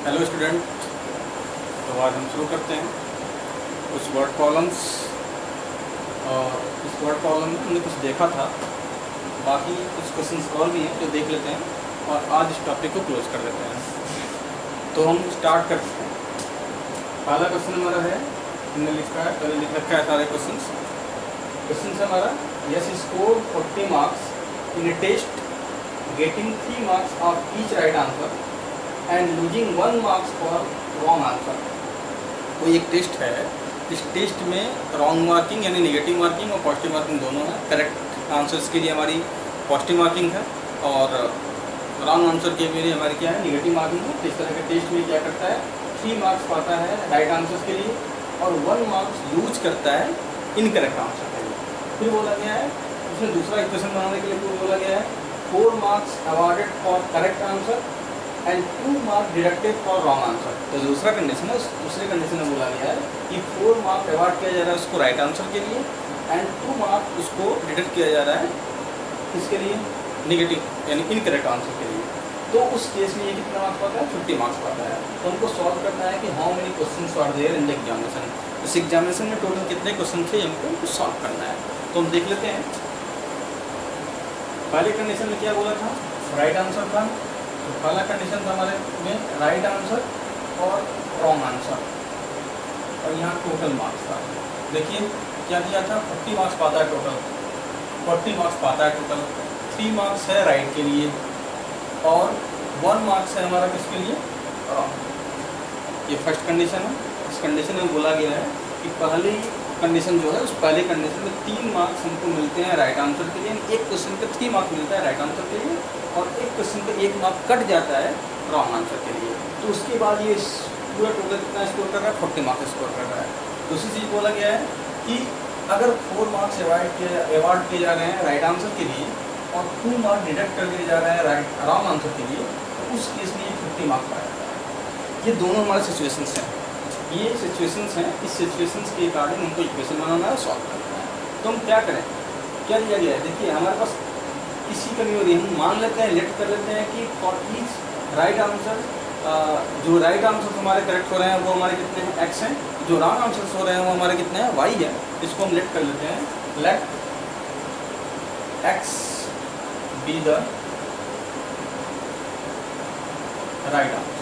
Hello student. तो आज हम शुरू करते हैं कुछ वर्ड प्रॉब्लम्स। और इस वर्ड प्रॉब्लम में हमने कुछ देखा था, बाकी कुछ क्वेश्चंस और भी हैं जो देख लेते हैं और आज इस टॉपिक को क्लोज कर देते हैं। तो हम स्टार्ट करते हैं। पहला क्वेश्चन हमारा है, हमने पहले लिख रखा है सारे क्वेश्चंस। क्वेश्चन है हमारा, Yash score 40 marks in a test getting 3 marks of each right answer and losing 1 marks for wrong answer. कोई एक टेस्ट है, इस टेस्ट में रॉन्ग मार्किंग यानी नेगेटिव मार्किंग और पॉजिटिव मार्किंग दोनों है। करेक्ट आंसर्स के लिए हमारी पॉजिटिव मार्किंग है और रॉन्ग आंसर के लिए हमारी क्या है, नेगेटिव मार्किंग है। तो इस तरह के टेस्ट में क्या करता है, 3 मार्क्स पाता है राइट आंसर्स के लिए और 1 मार्क्स लूज करता है इनकरेक्ट आंसर के लिए। फिर बोला गया है, उसमें दूसरा इक्वेशन बनाने के लिए फिर बोला गया है 4 marks awarded for correct answer and 2 marks deducted for wrong answer. तो दूसरा कंडीशन है, उस दूसरे कंडीशन में बोला गया है कि 4 मार्क्स अवार्ड किया जा रहा है उसको राइट आंसर के लिए एंड 2 मार्क्स उसको डिडक्ट किया जा रहा है इसके लिए, नेगेटिव यानी इनकरेक्ट आंसर के लिए। तो उस केस में ये कितना मार्क्स पाता है, 50 मार्क्स पाता है। तो हमको सॉल्व करना है कि how many question are there in the examination. इस एग्जामिनेशन में टोटल कितने क्वेश्चन थे, हमको सॉल्व करना है। तो हम देख लेते हैं। पहले कंडीशन में क्या बोला था, राइट आंसर था। तो पहला कंडीशन था हमारे में राइट आंसर और रॉन्ग आंसर और यहाँ टोटल मार्क्स था। देखिए क्या दिया था, 40 मार्क्स पाता है टोटल, 40 मार्क्स पाता है टोटल। 3 मार्क्स है राइट के लिए और 1 मार्क्स है हमारा किसके लिए, रॉन्ग। ये फर्स्ट कंडीशन है। इस कंडीशन में बोला गया है कि पहली कंडीशन जो है, उस पहले कंडीशन में 3 मार्क्स हमको मिलते हैं राइट आंसर के लिए, एक क्वेश्चन पे 3 मार्क्स मिलता है राइट आंसर के लिए और एक क्वेश्चन पे 1 मार्क कट जाता है रॉन्ग आंसर के लिए। तो उसके बाद ये पूरा टोटल कितना स्कोर कर रहा है, 40 मार्क्स स्कोर कर रहा है। दूसरी चीज़ बोला गया है कि अगर 4 मार्क्स अवॉर्ड किए जा रहे हैं राइट आंसर के लिए और 2 मार्क्स डिडक्ट कर दिए जा रहे हैं रॉन्ग आंसर के लिए, तो उस केस में 50 मार्क्स पाया जाता है। ये दोनों हमारे सिचुएशंस हैं, ये सिचुएशंस हैं। इस सिचुएशंस के अकॉर्डिंग हमको इक्वेशन बनाना है, सॉल्व करना है। तो हम क्या करें, क्या दिया गया है, देखिए हमारे पास किसी का नहीं हो रही, हम मान लेते हैं, लेट कर लेते हैं कि फॉर ईच राइट आंसर, जो राइट आंसर हमारे करेक्ट हो रहे हैं वो हमारे कितने हैं, x हैं। जो रॉन्ग आंसर्स हो रहे हैं वो हमारे कितने हैं, y है। इसको हम लेट कर लेते हैं, let x be the right answer,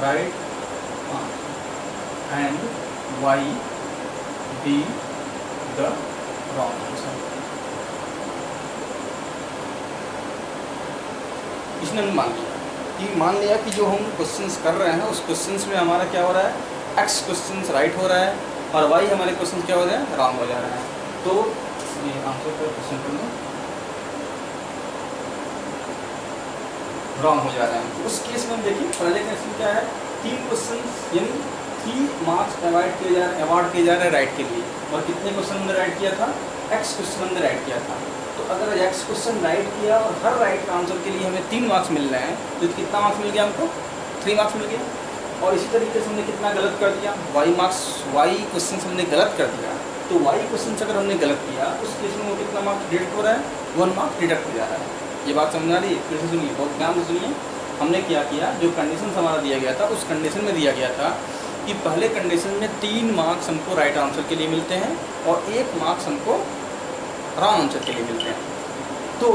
right and y be the wrong answer। इसने मान लिया कि जो हम क्वेश्चंस कर रहे हैं उस क्वेश्चंस में हमारा क्या हो रहा है, x क्वेश्चंस राइट हो रहा है और y हमारे क्वेश्चंस क्या हो रहे हैं, रॉन्ग हो जा रहे हैं। तो ये आंसर पर क्वेश्चन कर लो, रॉन्ग हो जा रहे हैं। तो उस केस में हम देखिए पहले क्वेश्चन क्या है, 3 क्वेश्चन यानी 3 मार्क्स अवॉर्ड किए जा रहे हैं राइट के लिए और कितने क्वेश्चन हमने राइट किया था, x क्वेश्चन हमने राइट किया था। तो अगर x क्वेश्चन राइट किया और हर राइट आंसर के लिए हमें 3 मार्क्स मिल रहे हैं, तो कितना मार्क्स मिल गया हमको, 3 मार्क्स मिल गया। और इसी तरीके से हमने कितना गलत कर दिया, y क्वेश्चन हमने गलत कर दिया। तो y क्वेश्चन अगर हमने गलत किया उस केस में वो कितना मार्क्स डिडक्ट हो रहा है, 1 मार्क्स डिडक्ट हो जा रहा है। ये बात समझ आ रही है, फिर से सुनिए, बहुत ध्यान से सुनिए। हमने क्या किया, जो कंडीशन हमारा दिया गया था उस कंडीशन में दिया गया था कि पहले कंडीशन में 3 मार्क्स हमको राइट आंसर के लिए मिलते हैं और 1 मार्क्स हमको रॉन्ग आंसर के लिए मिलते हैं। तो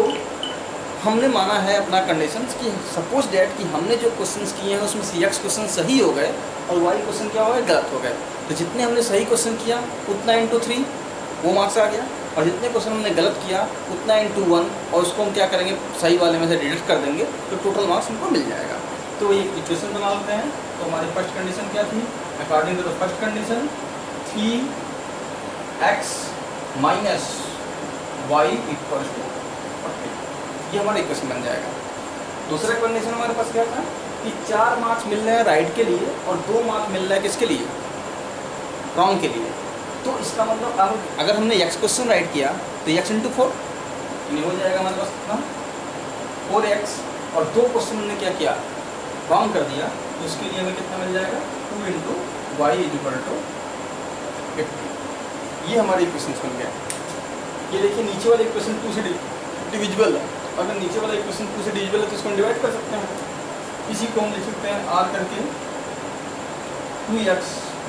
हमने माना है अपना कंडीशंस कि सपोज डैट कि हमने जो क्वेश्चंस किए हैं उसमें से x क्वेश्चन सही हो गए और y क्वेश्चन क्या हो गए, गलत हो गए। तो जितने हमने सही क्वेश्चन किया उतना इंटू 3 वो मार्क्स आ गया और जितने क्वेश्चन हमने गलत किया उतना इंटू 1 और उसको हम क्या करेंगे, सही वाले में से डिडक्ट कर देंगे तो टोटल मार्क्स हमको मिल जाएगा। तो ये इक्वेशन बना लेते हैं। तो हमारी फर्स्ट कंडीशन क्या थी, according to the first condition 3x minus y equal to 40, ये हमारा इक्वेशन बन जाएगा। दूसरा कंडीशन हमारे पास क्या था कि 4 मार्क्स मिल रहे हैं राइट के लिए और 2 मार्क्स मिल रहा है किसके लिए, रॉन्ग के लिए। तो इसका मतलब अब अगर हमने x क्वेश्चन राइट किया तो x इंटू 4 नहीं हो जाएगा हमारे पास कितना, 4x और 2 क्वेश्चन हमने क्या किया, रॉन्ग कर दिया, तो उसके लिए हमें कितना मिल जाएगा, 2 इंटू y इक्वल टू 50। ये हमारे इक्वेशन बन गया। ये देखिए नीचे वाले इक्वेशन 2 से डिविजिबल है, अगर नीचे वाला इक्वेशन 2 से डिविजिबल है तो इसको डिवाइड कर सकते हैं। इसी को हम लिख सकते हैं आर करके 2x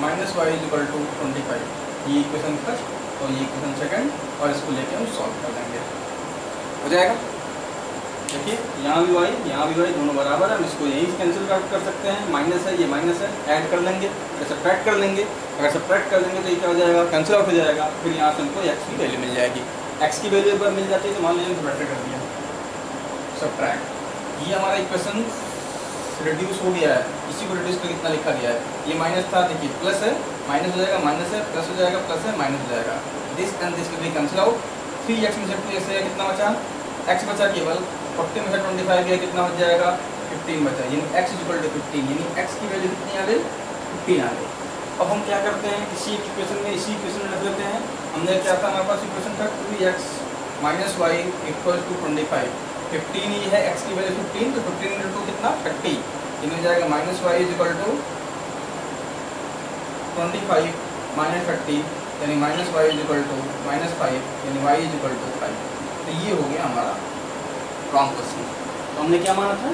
minus y equal to 25, ये इक्वेशन फर्स्ट और ये इक्वेशन सेकंड, और इसको लेके हम सॉल्व कर देंगे, हो जाएगा। देखिए यहाँ भी y दोनों बराबर है, हम इसको यहीं से कैंसिल कर सकते हैं, माइनस है ये माइनस है, ऐड कर लेंगे, सब्ट्रैक्ट कर लेंगे, अगर सब्ट्रैक्ट कर लेंगे तो ये क्या हो जाएगा, कैंसिल आउट हो जाएगा। फिर यहाँ से हमको x की वैल्यू मिल जाएगी, x की वैल्यू एक बार मिल जाती है तो मान लीजिए सब्ट्रैक्ट कर दिया, सब्ट्रैक्ट, ये हमारा इक्वेशन रिड्यूस हो गया है, इसी को रिड्यूस कर कितना लिखा गया है, ये माइनस था, देखिए प्लस है, माइनस हो जाएगा, माइनस है, प्लस हो जाएगा, प्लस है, माइनस हो जाएगा, this and this will be cancel out. 3x में से 2x है, कितना बचा, x बचा केवल, 40 में से 25 गया, कितना बच जाएगा, 15 बचा, यानी x इक्वल टू 15, यानी x की वैल्यू कितनी आ गई, 15 आ गई। अब हम क्या करते हैं, इसी इक्वेशन में रख लेते हैं, हमने क्या था, हमारे पास इक्वेशन था 2x minus y equal to 25, 15 ये है, x की वैल्यू 15, तो 15 इंटू कितना 30, ये हो जाएगा minus y equal to 25 minus 30, यानी माइनस वाई इक्वल टू -5, यानी y इक्वल टू 5। तो ये हो गया हमारा रॉन्ग क्वेश्चन। तो हमने क्या माना था,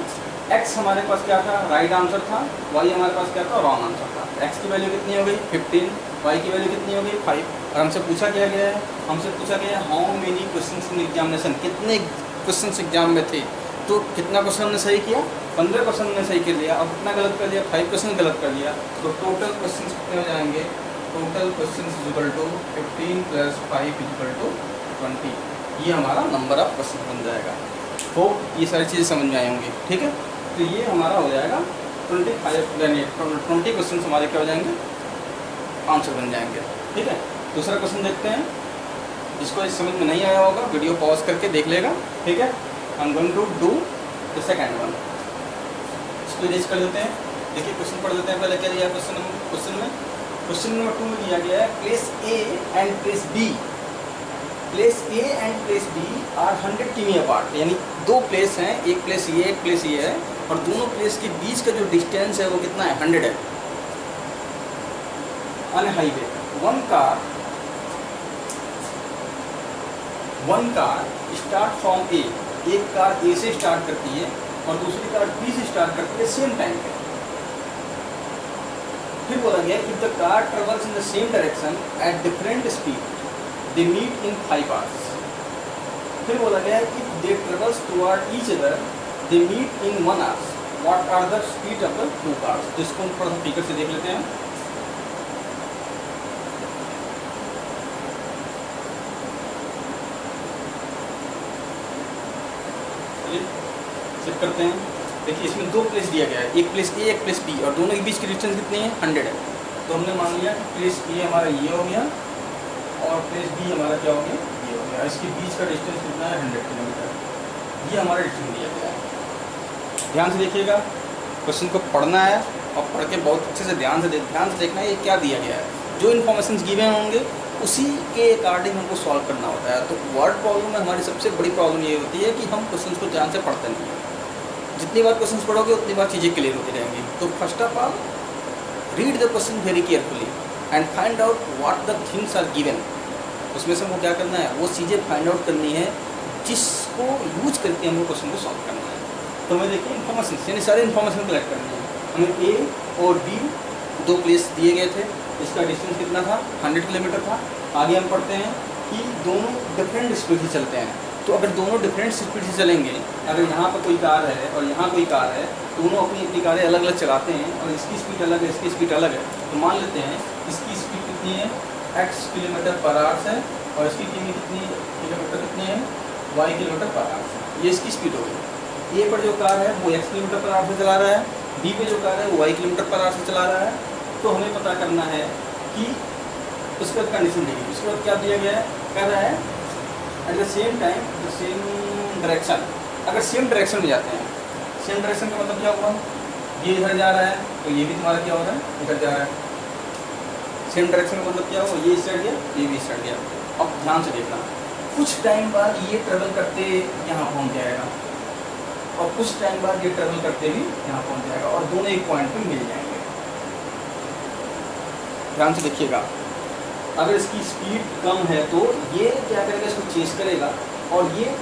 x हमारे पास क्या था, राइट आंसर था, y हमारे पास क्या था, रॉन्ग आंसर था। x की वैल्यू कितनी हो गई 15, y की वैल्यू कितनी हो गई 5, और हमसे पूछा क्या गया है, हमसे पूछा गया है how many questions in examination, कितने क्वेश्चंस एग्जाम में थे। तो कितना क्वेश्चन हमने सही किया, 15 क्वेश्चन हमने सही कर लिया, और कितना गलत कर लिया, 5 क्वेश्चन गलत कर लिया। तो टोटल क्वेश्चन कितने हो जाएंगे, total question equal to 15 plus 5 equal to 20, ये हमारा नंबर ऑफ क्वेश्चन बन जाएगा। तो ये सारी चीज़ें समझ में आई होंगी, ठीक है। तो ये हमारा हो जाएगा 20 क्वेश्चन हमारे क्या हो जाएंगे, आंसर बन जाएंगे, ठीक है। दूसरा क्वेश्चन देखते हैं, जिसको इस समझ में नहीं आया होगा वीडियो पॉज करके देख लेगा, ठीक है। I am going to do the second one, इसको इरेज कर लेते हैं। देखिए क्वेश्चन पढ़ लेते हैं, पहले क्या दिया क्वेश्चन में, क्वेश्चन नंबर 2 में दिया गया है place A and place B, place A and place B are 100 किमी अपार्ट, यानी दो प्लेस हैं, एक प्लेस ये एक प्लेस ये है, और दोनों प्लेस के बीच का जो डिस्टेंस है वो कितना है, 100 है। On highway one car start from A, एक कार ए से स्टार्ट करती है और दूसरी कार बी से स्टार्ट करती है सेम टाइम पे। फिर बोला गया if the car travels in the same direction at different speed they meet in 5 hours। फिर बोला गया if they travels toward each other they meet in 1 hour, what are the speed of the 2 cars। तो इसको थोड़ा सा figure से देख लेते हैं। चेक करते हैं, देखिए इसमें दो प्लेस दिया गया है, एक प्लेस ए एक प्लेस बी, और दोनों के बीच की डिस्टेंस कितनी है, 100 है। तो हमने मान लिया कि प्लेस ए हमारा ये हो गया और प्लेस बी हमारा क्या हो गया, ये हो गया। इसके बीच का डिस्टेंस कितना है, 100 किलोमीटर, ये हमारा डिस्टेंस दिया गया है। ध्यान से देखिएगा, क्वेश्चन को पढ़ना है और पढ़ के बहुत अच्छे से ध्यान से देखना है ये क्या दिया गया है। जो इन्फॉर्मेशन गिवन होंगे उसी के अकॉर्डिंग हमको सॉल्व करना होता है। तो वर्ड प्रॉब्लम में हमारी सबसे बड़ी प्रॉब्लम ये होती है कि हम क्वेश्चन को ध्यान से पढ़ते नहीं हैं। जितनी बार क्वेश्चन पढ़ोगे उतनी बार चीज़ें क्लियर होती रहेंगी। तो first of all read the question very carefully and find out what the things are given. उसमें से हमको क्या करना है, वो चीज़ें फाइंड आउट करनी है जिसको यूज करके हमको क्वेश्चन को सॉल्व करना है। तो हमें देखिए इन्फॉर्मेशन, यानी सारे इन्फॉर्मेशन कलेक्ट करनी है। हमें ए और बी दो प्लेस दिए गए थे, इसका डिस्टेंस कितना था, 100 किलोमीटर था। आगे हम पढ़ते हैं कि दोनों डिफरेंट स्पीड से चलते हैं। तो अगर दोनों डिफरेंट स्पीड से चलेंगे, अगर यहाँ पर कोई कार है और यहाँ कोई कार है, दोनों अपनी अपनी कारें अलग अलग चलाते हैं और इसकी स्पीड अलग है इसकी स्पीड अलग है, तो मान लेते हैं इसकी स्पीड कितनी है, x किलोमीटर पर आवर है और इसकी कितनी किलोमीटर कितनी है, y किलोमीटर पर आवर है। ये इसकी स्पीड होगी। ए पर जो कार है वो x किलोमीटर पर आवर से चला रहा है, बी पे जो कार है वो y किलोमीटर पर आवर से चला रहा है। तो हमें पता करना है कि उसके बाद कंडीशन देगी। उसके बाद क्या दिया गया है, कह रहा है at the same time the same direction. अगर सेम डायरेक्शन में जाते हैं, सेम डायरेक्शन का मतलब क्या हुआ, ये इधर जा रहा है तो ये भी तुम्हारा क्या हो रहा है, इधर जा रहा है। सेम डायरेक्शन का मतलब क्या हुआ, ये इस साइड गया ये भी इस साइड गया। अब ध्यान से देखना, कुछ टाइम बाद ये ट्रेवल करते यहाँ पहुँच जाएगा और कुछ टाइम बाद ये ट्रेवल करते भी यहाँ पहुँच जाएगा और दोनों एक पॉइंट पर मिल जाएंगे। ध्यान से देखिएगा, अगर इसकी स्पीड कम है तो ये क्या करेगा, इसको चेस करेगा और ये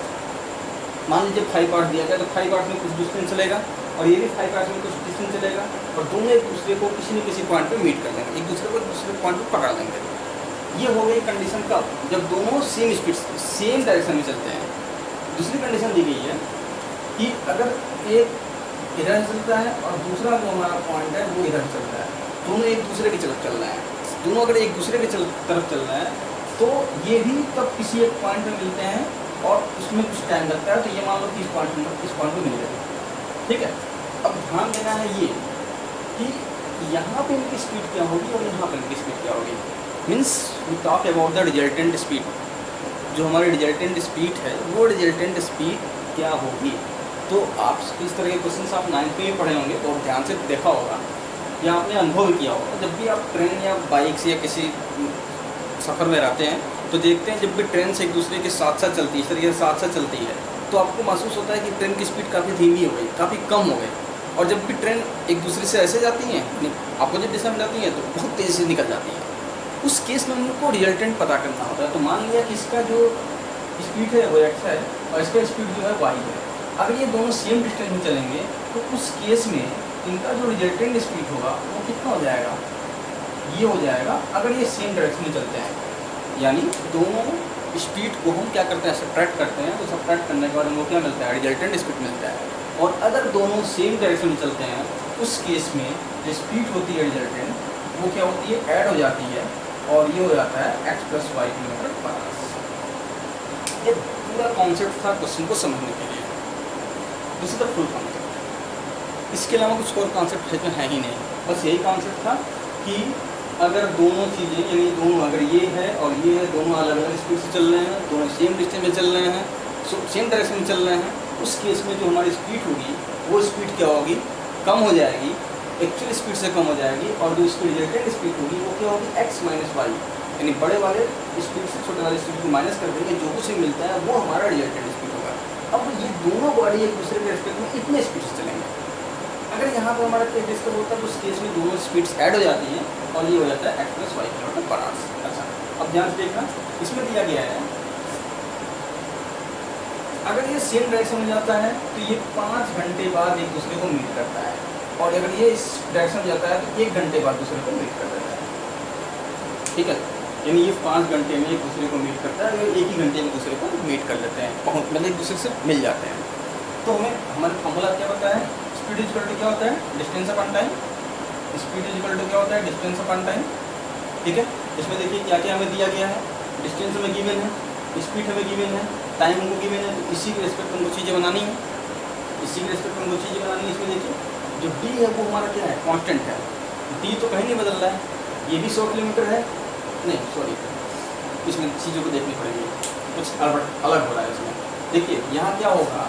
मान लीजिए 5 आवर्स दिया गया तो 5 आवर्स में कुछ डिस्टेंस चलेगा और ये भी 5r में कुछ डिस्टेंस चलेगा, और दोनों एक दूसरे को किसी न किसी पॉइंट पे मीट कर लेंगे, एक दूसरे को दूसरे पॉइंट पे पकड़ लेंगे। ये हो गई कंडीशन कब, जब दोनों सेम स्पीड सेम डायरेक्शन में चलते हैं। दूसरी कंडीशन दी गई है कि अगर एक इधर चलता है और दूसरा जो हमारा पॉइंट है वो इधर चलता है, दोनों एक दूसरे की तरफ चल रहे हैं, दोनों अगर एक दूसरे की तरफ चल रहे हैं तो ये भी तब किसी एक पॉइंट में मिलते हैं और उसमें कुछ टाइम लगता है, तो ये मान लो कि इस पॉइंट पे मिल गए। ठीक है, अब ध्यान देना है ये कि यहाँ पे इनकी स्पीड क्या होगी और यहाँ पे इनकी स्पीड क्या होगी। Means we talk about the resultant speed, जो हमारी रिजल्टेंट स्पीड है वो रिजल्टेंट स्पीड क्या होगी। तो आप इस तरह के क्वेश्चंस आप 9th में पढ़े होंगे, बहुत ध्यान से देखा होगा या आपने अनुभव भी किया होगा। जब भी आप ट्रेन या बाइक से या किसी सफ़र में रहते हैं तो देखते हैं जब भी ट्रेन से एक दूसरे के साथ साथ चलती है, इस तरीके से साथ साथ चलती है, तो आपको महसूस होता है कि ट्रेन की स्पीड काफ़ी धीमी हो गई, काफ़ी कम हो गई। और जब भी ट्रेन एक दूसरे से ऐसे जाती हैं, अपोजिट दिशा में जाती हैं, तो बहुत तेज़ी से निकल जाती हैं। उस केस में उनको रिजल्टेंट पता करना होता है। तो मान लिया कि इसका जो स्पीड है वो x है और इसका स्पीड जो है y है। अगर ये दोनों सेम डिस्टेंस में चलेंगे तो उस केस में इनका जो रिजल्टेंट स्पीड होगा वो कितना हो जाएगा, ये हो जाएगा। अगर ये सेम डायरेक्शन में चलते हैं, यानी दोनों स्पीड को हम क्या करते हैं, सब्ट्रैक्ट करते हैं, तो सब्ट्रैक्ट करने के बाद हमको क्या मिलता है, रिजल्टेंट स्पीड मिलता है। और अगर दोनों सेम डायरेक्शन में चलते हैं उस केस में जो स्पीड होती है रिजल्टेंट वो क्या होती है, ऐड हो जाती है और ये हो जाता है x + y km/h। ये पूरा कॉन्सेप्ट था क्वेश्चन को समझने के लिए, this is the full concept. इसके अलावा कुछ और कॉन्सेप्ट इसमें है ही नहीं, बस यही कॉन्सेप्ट था कि अगर दोनों चीज़ें यानी दोनों अगर ये है और ये है, दोनों अलग अलग स्पीड से चल रहे हैं, दोनों सेम डिस्टेंस में चल रहे हैं, सेम डायरेक्शन में चल रहे हैं, उस केस में जो हमारी स्पीड होगी वो स्पीड क्या होगी, कम हो जाएगी, एक्चुअल स्पीड से कम हो जाएगी। और जो इसकी रिलेटेड स्पीड होगी वो क्या होगी, x - y, यानी बड़े वाले स्पीड से छोटे वाले स्पीड को माइनस कर देंगे, जो कुछ भी मिलता है वो हमारा रिलेटेड स्पीड होगा। अब ये दोनों बॉडी एक दूसरे के रिस्पेक्ट में इतने स्पीड से चलेंगे। अगर यहाँ पर हमारा क्या डिस्टर्ब होता है तो उस केस में दोनों स्पीड्स ऐड हो जाती हैं और ये हो जाता है x + y km/h। अच्छा, अब ध्यान से देखना, इसमें दिया गया है अगर ये सेम डायरेक्शन में जाता है तो ये 5 घंटे बाद एक दूसरे को मीट करता है, और अगर ये इस डायरेक्शन में जाता है तो 1 घंटे बाद दूसरे को मीट कर देता है। ठीक है, यानी ये 5 घंटे में एक दूसरे को मीट करता है, एक ही घंटे में दूसरे को मीट कर लेते हैं, मतलब एक दूसरे से मिल जाते हैं। तो हमें हमारा फॉर्मूला क्या बताया है, स्पीड इक्वल टू क्या होता है, distance upon time. Speed equal to क्या होता है, डिस्टेंस अपॉन टाइम। ठीक है, इसमें देखिए क्या क्या हमें दिया गया है, डिस्टेंस हमें गिवन है, स्पीड हमें गिवन है, टाइम हमको गिवन है, तो इसी के रिस्पेक्ट हमको चीज़ें बनानी है, इसी के रिस्पेक्ट हमको चीज़ें बनानी है। इसमें देखिए जो डी है वो हमारा क्या है, कांस्टेंट है, डी तो कहीं नहीं बदल रहा है, ये भी 100 किलोमीटर है, नहीं सॉरी, इसमें चीज़ों को देखनी पड़ेगी, कुछ अलग हो रहा है इसमें। देखिए यहाँ क्या होगा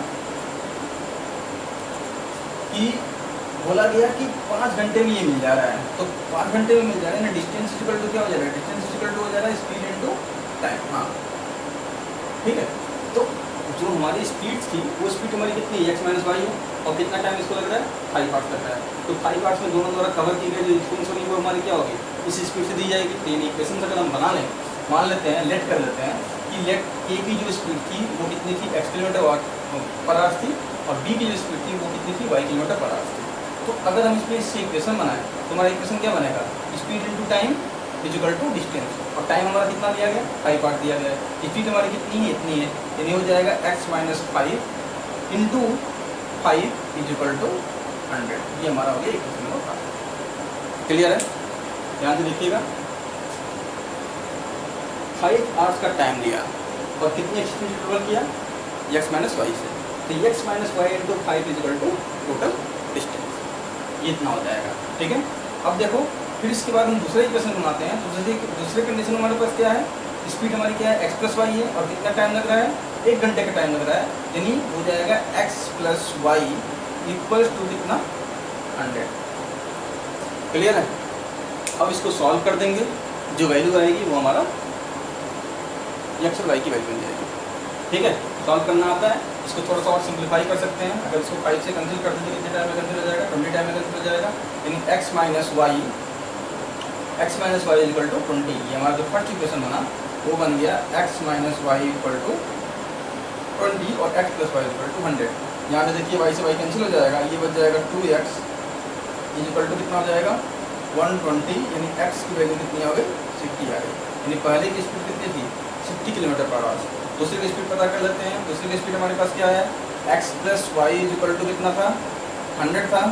कि बोला गया कि 5 घंटे में ये मिल जा रहा है, तो 5 घंटे में मिल जा रहा है ना, डिस्टेंस इक्वल टू क्या हो जा रहा है, डिस्टेंस इक्वल टू हो जा रहा है स्पीड इनटू टाइम। हाँ ठीक है, तो जो हमारी स्पीड थी वो स्पीड हमारी कितनी है, x - y है, और कितना टाइम इसको लग रहा है, 5 आवर्स लग रहा है। तो 5 आवर्स में दोनों द्वारा कवर की गई जो डिस्टेंस होगी वो हमारी क्या होगी, इस स्पीड से दी जाएगी। तो इन इक्वेशन अगर हम बना लें, मान लेते हैं, लेट कर लेते हैं कि लेट ए की जो स्पीड थी वो कितनी थी, x km/h थी, और b की जो स्पीड थी वो कितनी थी, y km/h थी। तो अगर हम इसमें इससे इक्वेशन बनाएं तो हमारा इक्वेशन क्या बनेगा, speed into time equal to distance, और टाइम हमारा कितना दिया गया, 5 आवर्स दिया गया है। स्पीड हमारी कितनी है, इतनी है, यानी हो जाएगा x - 5 इंटू 5 इक्वल टू 100। ये हमारा हो गया इक्वेशन नंबर 5। क्लियर है, ध्यान से देखिएगा। 5 आवर्स का टाइम लिया और कितनी स्पीड ट्रेवल किया, x - y से, तो x - y into 5 equal to total distance, ये इतना हो जाएगा। ठीक है, अब देखो फिर इसके बाद हम दूसरा इक्वेशन बनाते हैं। तो दूसरे कंडीशन हमारे पास क्या है, स्पीड हमारी क्या है, x + y है, और कितना टाइम लग रहा है, 1 घंटे का टाइम लग रहा है, यानी हो जाएगा x + y इक्वल्स टू कितना, 100। क्लियर है, अब इसको सॉल्व कर देंगे, जो वैल्यू आएगी वो हमारा x और y की वैल्यू बन जाएगी। ठीक है, सॉल्व करना आता है, इसको थोड़ा सा और सिंप्लीफाई कर सकते हैं। अगर इसको 5 से कैंसिल कर देंगे कितने टाइम में कैंसिल हो जाएगा, 20 टाइम में कैंसिल हो जाएगा, यानी x - y इक्वल टू 20। ये हमारा जो फर्स्ट इक्वेशन बना वो बन गया x - y इक्वल टू 20 और x + y इक्वल टू 100। यहाँ पे देखिए वाई से वाई कैंसिल हो जाएगा, ये बच जाएगा 2x इक्वल टू कितना हो जाएगा 120, यानी x की वैल्यू कितनी आ गई 60 आ गई। यानी पहले की स्पीड कितनी थी 60 किलोमीटर पर आवर। दूसरे की स्पीड पता कर लेते हैं। दूसरे की स्पीड हमारे पास क्या है, x plus y equal to कितना था 100 था,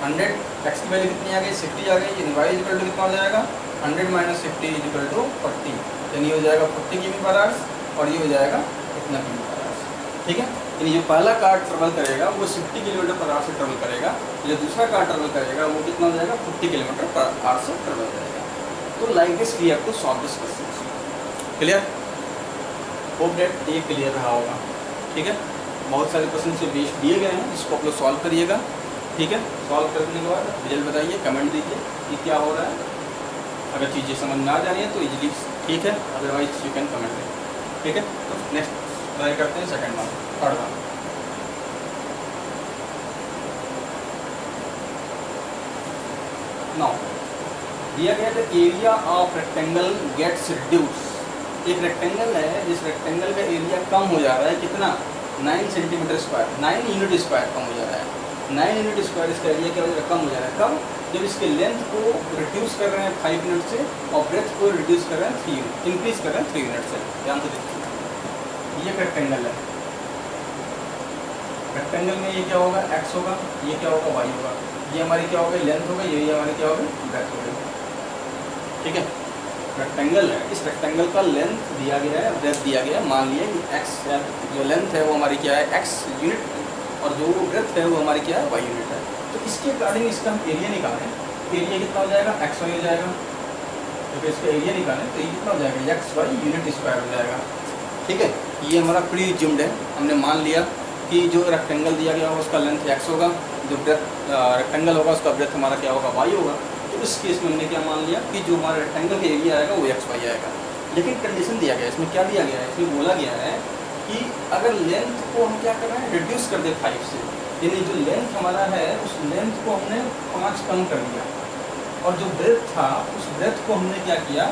100 x की वैल्यू कितनी आ गई 60 आ गई, यानी y इक्वल टू कितना हो जाएगा 100 माइनस 60 इक्वल टू 40, यानी हो जाएगा 40 किमी पर आवर्स और ये हो जाएगा कितना किमी पर आवर्स। ठीक है, यानी जो पहला कार ट्रेवल करेगा वो 60 किलोमीटर पर आवर से ट्रेवल करेगा, जो दूसरा कार ट्रेवल करेगा वो कितना हो जाएगा 40 किलोमीटर पर आवर से ट्रेवल करेगा। तो like this we have to solve this question. Clear? Hope that ये क्लियर रहा होगा। ठीक है, बहुत सारे क्वेश्चन से बेस दिए गए हैं, जिसको आप लोग सॉल्व करिएगा। ठीक है, सॉल्व करने के बाद रिजल्ट बताइए, कमेंट दीजिए कि क्या हो रहा है। अगर चीज़ें समझ में आ जा रही है तो इजीली ठीक है, अदरवाइज यू कैन कमेंट दें। ठीक है, तो नेक्स्ट ट्राई करते हैं second one, third one. Now दिया गया था area of rectangle gets reduce. एक रेक्टेंगल है, जिस रेक्टेंगल का एरिया कम हो जा रहा है, कितना 9 सेंटीमीटर स्क्वायर, 9 यूनिट स्क्वायर कम हो जा रहा है। 9 यूनिट स्क्वायर इसका एरिया क्या हो जा रहा है, कम हो जा रहा है। कब? जब इसके लेंथ को रिड्यूस कर रहे हैं 5 यूनिट से और ब्रेथ को रिड्यूस कर रहे हैं 3 यूनिट, इंक्रीज कर रहे हैं 3 यूनिट से। ध्यान से देखिए, ये रेक्टेंगल है। रेक्टेंगल में ये क्या होगा x होगा, ये क्या होगा y होगा, ये हमारी क्या होगी लेंथ होगा, ये हमारी क्या होगी ब्रेथ होगी। ठीक है, रेक्टेंगल है, इस रेक्टेंगल का लेंथ दिया गया है, ब्रेथ दिया गया है। मान लिया कि x जो लेंथ है वो हमारी क्या है x यूनिट और जो ब्रेथ है वो हमारी क्या है y यूनिट है। तो इसके अकॉर्डिंग इसका हम एरिया निकालें, एरिया कितना हो जाएगा एक्स वाई हो जाएगा। तो इसका एरिया निकालें तो ये कितना हो जाएगा एक्स वाई यूनिट स्क्वायर हो जाएगा। ठीक है, ये हमारा प्री जिम्ड है, हमने मान लिया कि जो रेक्टेंगल दिया गया होगा उसका लेंथ एक्स होगा, जो ब्रेथ रेक्टेंगल होगा उसका ब्रेथ हमारा क्या होगा वाई होगा। तो इस केस में हमने क्या मान लिया कि जो हमारा रेक्टेंगल का एरिया आएगा वो एक्स वाई आएगा। लेकिन कंडीशन दिया गया है, इसमें क्या दिया गया है, इसमें बोला गया है कि अगर लेंथ को हम क्या कर रहे हैं रिड्यूस कर दे 5 से, यानी जो लेंथ हमारा है उस लेंथ को हमने 5 कम कर दिया और जो ब्रेथ था उस ब्रेथ को हमने क्या किया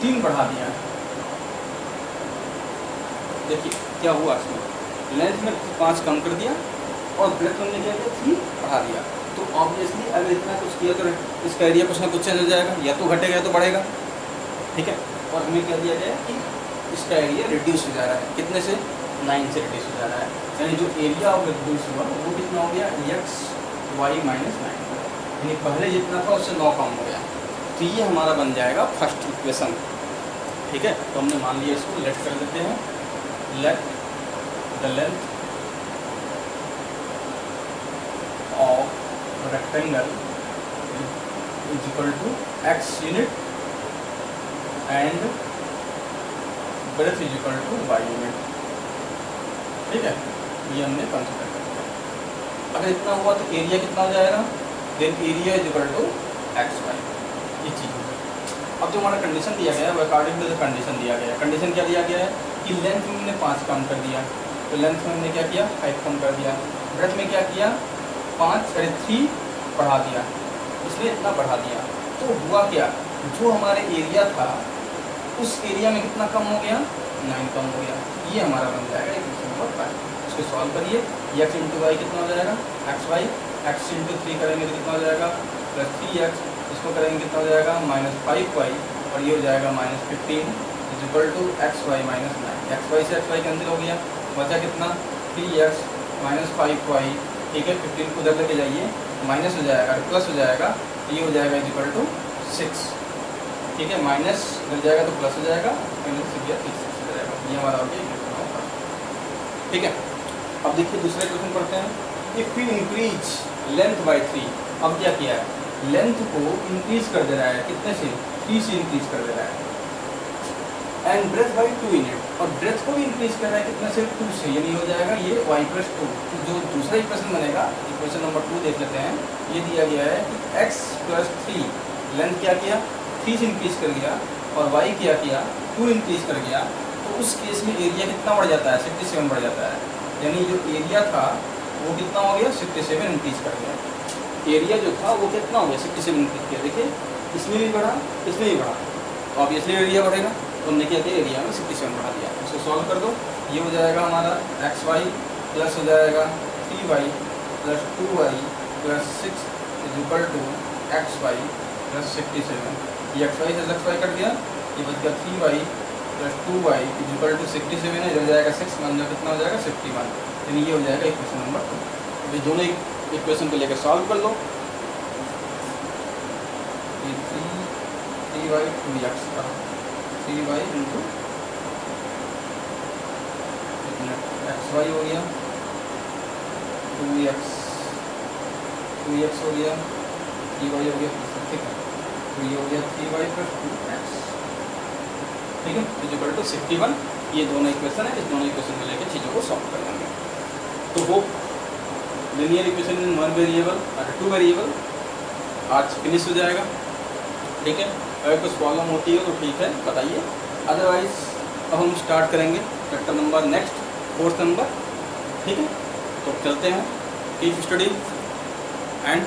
3 बढ़ा दिया। देखिए क्या हुआ, इसमें लेंथ में 5 कम कर दिया और ब्रेथ हमने क्या किया 3 बढ़ा दिया। तो ऑब्वियसली अगर इतना कुछ किया तो इसका एरिया कुछ ना कुछ चेंज हो जाएगा, या तो घटेगा या तो बढ़ेगा। ठीक है, और हमें क्या दिया गया है कि इसका एरिया रिड्यूस हो जा रहा है, कितने से 9 से रिड्यूस हो जा रहा है। यानी जो एरिया ऑफ रिड्यूस हुआ वो कितना हो गया एक्स वाई माइनस 9, यानी पहले जितना था उससे 9 कम हो गया। तो ये हमारा बन जाएगा फर्स्ट इक्वेशन। ठीक है, तो हमने मान लिया इसको लेट कर देते हैं, let the length of rectangle is equal to x unit and breadth is equal to y unit. ठीक है, ये हमने कंसिडर कर लिया। अगर इतना हुआ तो एरिया कितना हो जाएगा, then area is equal to x y, ये चीज़ है। अब जो हमारा कंडीशन दिया गया है वो अकॉर्डिंग टू द कंडीशन दिया गया है। कंडीशन क्या दिया गया है कि लेंथ में हमने 5 कम कर दिया, तो लेंथ में हमने क्या किया 5 कम कर दिया, ब्रेथ में क्या किया 3 बढ़ा दिया, इसलिए इतना बढ़ा दिया। तो हुआ क्या, जो हमारे एरिया था उस एरिया में कितना कम हो गया 9 कम हो गया। ये हमारा बन जाएगा इक्वेशन नंबर 5। इसको सॉल्व करिए, एक्स इंटू वाई कितना हो जाएगा एक्स वाई, एक्स इंटू 3 करेंगे तो कितना हो जाएगा प्लस 3x, इसको करेंगे कितना हो जाएगा -5y और ये हो जाएगा -15 is equal to x y minus 9। X y से एक्स वाई कैंसिल हो गया, बचा कितना 3x माइनस 5y। ठीक है, 15 को उधर लेके जाइए, माइनस हो जाएगा प्लस हो जाएगा, ये हो जाएगा इज इक्वल टू 6। ठीक है, माइनस मिल जाएगा तो प्लस हो जाएगा, माइनस से गया 6 हो जाएगा। ये हमारा हो गया इक्वेशन नंबर 5। ठीक है, अब देखिए दूसरे क्वेश्चन पढ़ते हैं। If you increase length bye 3, अब क्या किया है लेंथ को इंक्रीज कर दे रहा है, कितने से 3 से इंक्रीज कर दे रहा है, एंड ब्रेथ बाई 2 यूनिट, और ब्रेथ को भी इंक्रीज कर रहा है कितने से 2 से, यानी हो जाएगा ये y प्लस 2। तो जो दूसरा इक्वेशन बनेगा, इक्वेशन नंबर 2 देख लेते हैं। ये दिया गया है कि x प्लस 3, लेंथ क्या किया 3 से इंक्रीज कर गया और y क्या किया 2 इंक्रीज कर गया। तो उस केस में एरिया कितना बढ़ जाता है 67 बढ़ जाता है, यानी जो एरिया था वो कितना हो गया 67 इंक्रीज कर गया। एरिया जो था वो कितना हो गया 67 इंक्रीज किया। देखिए इसमें भी बढ़ा, इसमें भी बढ़ा, तो ऑब्वियसली एरिया बढ़ेगा। तो हमने क्या किया एरिया में 67 बढ़ा दिया। इसको सॉल्व कर दो, ये हो जाएगा हमारा एक्स वाई प्लस हो जाएगा 3y plus 2y plus 6 is equal to xy plus 67। ये xy से xy कट गया, ये बच गया 3y plus 2y is equal to 67 है, इधर जाएगा 6 मान कितना हो जाएगा 61। यानी ये हो जाएगा इक्वेशन नंबर 2। अभी दोनों इक्वेशन को लेकर सॉल्व कर लो। 3y 2x का 3y इंटू xy हो गया 2x हो गया 3y हो गया, ठीक है। तो ये हो गया 3y प्लस 2x, ठीक है, इज इक्वल टू 61। ये दोनों इक्वेशन है, इस दोनों इक्वेशन को लेकर चीज़ों को सॉल्व कर लेंगे। तो hope linear equation in 1 variable और 2 वेरिएबल आज फिनिश हो जाएगा, ठीक है। अगर कुछ प्रॉब्लम होती है तो ठीक है बताइए, अदरवाइज अब हम स्टार्ट करेंगे chapter number next 4th number, ठीक है। तो चलते हैं, कीप स्टडी एंड